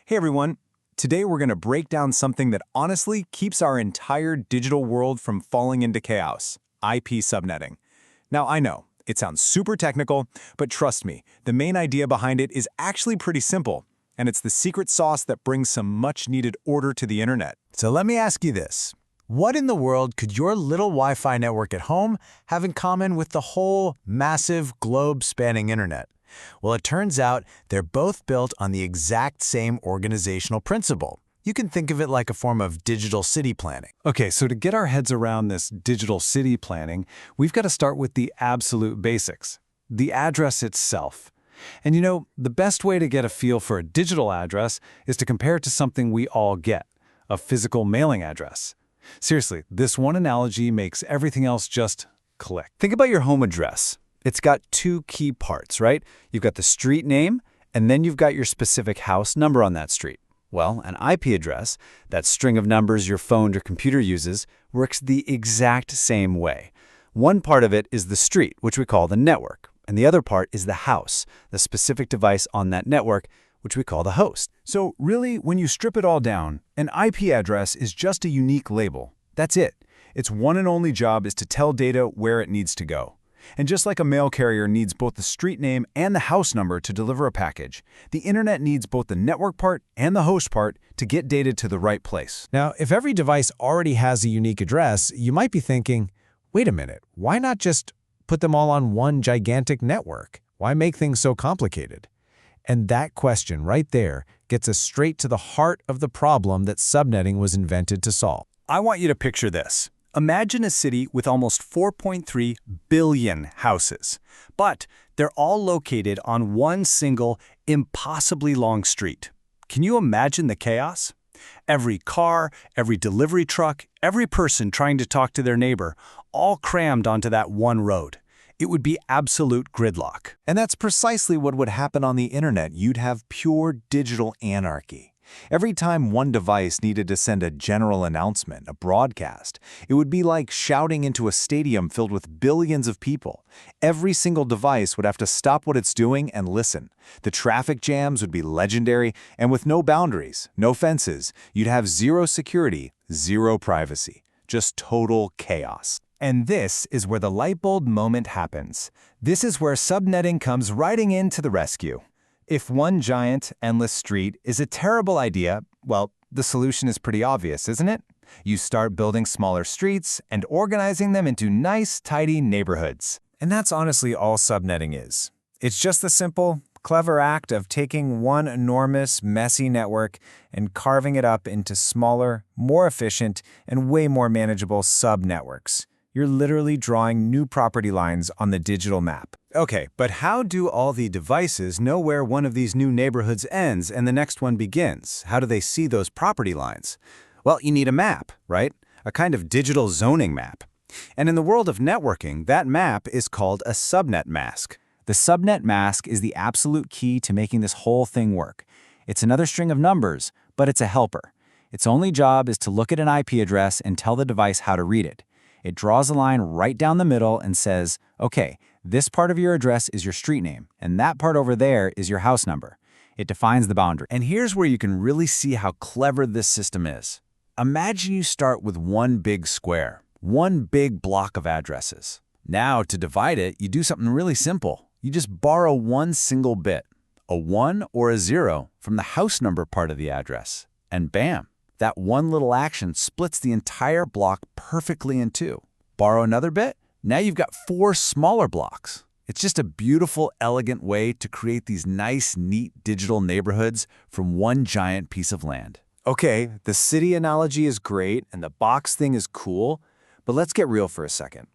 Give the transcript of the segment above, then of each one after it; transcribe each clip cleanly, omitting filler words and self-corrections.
Hey everyone, today we're going to break down something that honestly keeps our entire digital world from falling into chaos: IP subnetting. Now I know, it sounds super technical, but trust me, the main idea behind it is actually pretty simple, and it's the secret sauce that brings some much-needed order to the internet. So let me ask you this. What in the world could your little Wi-Fi network at home have in common with the whole massive globe-spanning internet? Well, it turns out they're both built on the exact same organizational principle. You can think of it like a form of digital city planning. Okay, so to get our heads around this digital city planning, we've got to start with the absolute basics: the address itself. And you know, the best way to get a feel for a digital address is to compare it to something we all get: a physical mailing address. Seriously, this one analogy makes everything else just click. Think about your home address. It's got two key parts, right? You've got the street name, and then you've got your specific house number on that street. Well, an IP address, that string of numbers your phone or computer uses, works the exact same way. One part of it is the street, which we call the network, and the other part is the house, the specific device on that network, which we call the host. So really, when you strip it all down, an IP address is just a unique label. That's it. Its one and only job is to tell data where it needs to go. And just like a mail carrier needs both the street name and the house number to deliver a package, the internet needs both the network part and the host part to get data to the right place. Now, if every device already has a unique address, you might be thinking, wait a minute, why not just put them all on one gigantic network? Why make things so complicated? And that question right there gets us straight to the heart of the problem that subnetting was invented to solve. I want you to picture this. Imagine a city with almost 4.3 billion houses, but they're all located on one single, impossibly long street. Can you imagine the chaos? Every car, every delivery truck, every person trying to talk to their neighbor, all crammed onto that one road. It would be absolute gridlock. And that's precisely what would happen on the internet. You'd have pure digital anarchy. Every time one device needed to send a general announcement, a broadcast, it would be like shouting into a stadium filled with billions of people. Every single device would have to stop what it's doing and listen. The traffic jams would be legendary, and with no boundaries, no fences, you'd have zero security, zero privacy, just total chaos. And this is where the light bulb moment happens. This is where subnetting comes riding in to the rescue. If one giant, endless street is a terrible idea, well, the solution is pretty obvious, isn't it? You start building smaller streets and organizing them into nice, tidy neighborhoods. And that's honestly all subnetting is. It's just the simple, clever act of taking one enormous, messy network and carving it up into smaller, more efficient, and way more manageable sub-networks. You're literally drawing new property lines on the digital map. Okay, but how do all the devices know where one of these new neighborhoods ends and the next one begins? How do they see those property lines? Well, you need a map, right? A kind of digital zoning map. And in the world of networking, that map is called a subnet mask. The subnet mask is the absolute key to making this whole thing work. It's another string of numbers, but it's a helper. Its only job is to look at an IP address and tell the device how to read it. It draws a line right down the middle and says, okay, this part of your address is your street name, and that part over there is your house number. It defines the boundary. And here's where you can really see how clever this system is. Imagine you start with one big square, one big block of addresses. Now, to divide it, you do something really simple. You just borrow one single bit, a 1 or a 0, from the house number part of the address, and bam! That one little action splits the entire block perfectly in two. Borrow another bit? Now you've got 4 smaller blocks. It's just a beautiful, elegant way to create these nice, neat digital neighborhoods from one giant piece of land. Okay, the city analogy is great and the box thing is cool, but let's get real for a second.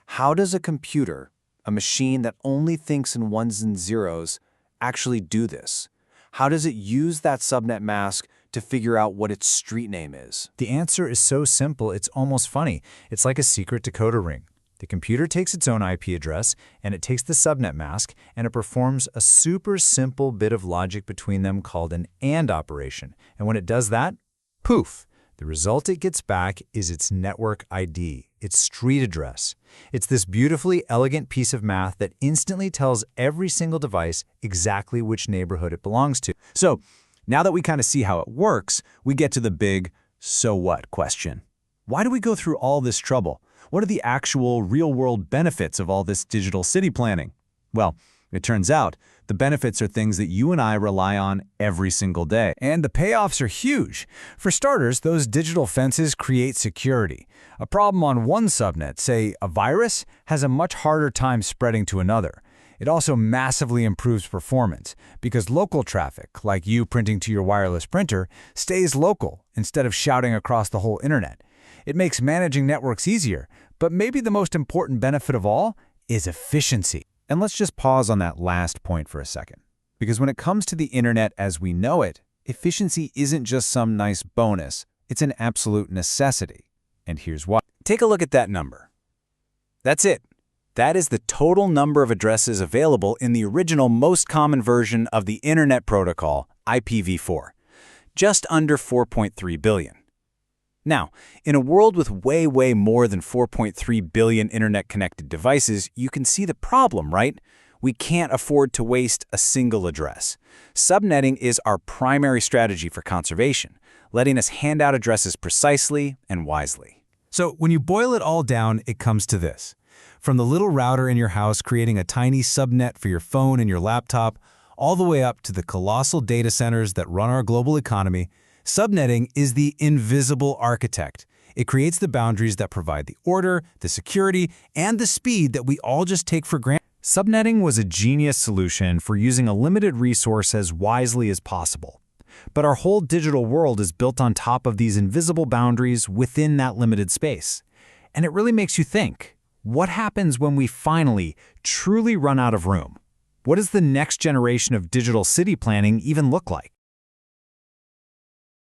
How does a computer, a machine that only thinks in ones and zeros, actually do this? How does it use that subnet mask to figure out what its street name is? The answer is so simple, it's almost funny. It's like a secret decoder ring. The computer takes its own IP address, and it takes the subnet mask, and it performs a super simple bit of logic between them called an AND operation. And when it does that, poof, the result it gets back is its network ID, its street address. It's this beautifully elegant piece of math that instantly tells every single device exactly which neighborhood it belongs to. So, Now that we kind of see how it works, we get to the big "so what" question. Why do we go through all this trouble? What are the actual real-world benefits of all this digital city planning? Well, it turns out the benefits are things that you and I rely on every single day. And the payoffs are huge. For starters, those digital fences create security. A problem on one subnet, say a virus, has a much harder time spreading to another. It also massively improves performance because local traffic, like you printing to your wireless printer, stays local instead of shouting across the whole internet. It makes managing networks easier, but maybe the most important benefit of all is efficiency. And let's just pause on that last point for a second. Because when it comes to the internet as we know it, efficiency isn't just some nice bonus, it's an absolute necessity. And here's why. Take a look at that number. That's it. That is the total number of addresses available in the original most common version of the Internet Protocol, IPv4. Just under 4.3 billion. Now, in a world with way more than 4.3 billion internet-connected devices, you can see the problem, right? We can't afford to waste a single address. Subnetting is our primary strategy for conservation, letting us hand out addresses precisely and wisely. So when you boil it all down, it comes to this. From the little router in your house creating a tiny subnet for your phone and your laptop, all the way up to the colossal data centers that run our global economy, subnetting is the invisible architect. It creates the boundaries that provide the order, the security, and the speed that we all just take for granted. Subnetting was a genius solution for using a limited resource as wisely as possible. But our whole digital world is built on top of these invisible boundaries within that limited space. And it really makes you think, what happens when we finally, truly run out of room? What does the next generation of digital city planning even look like?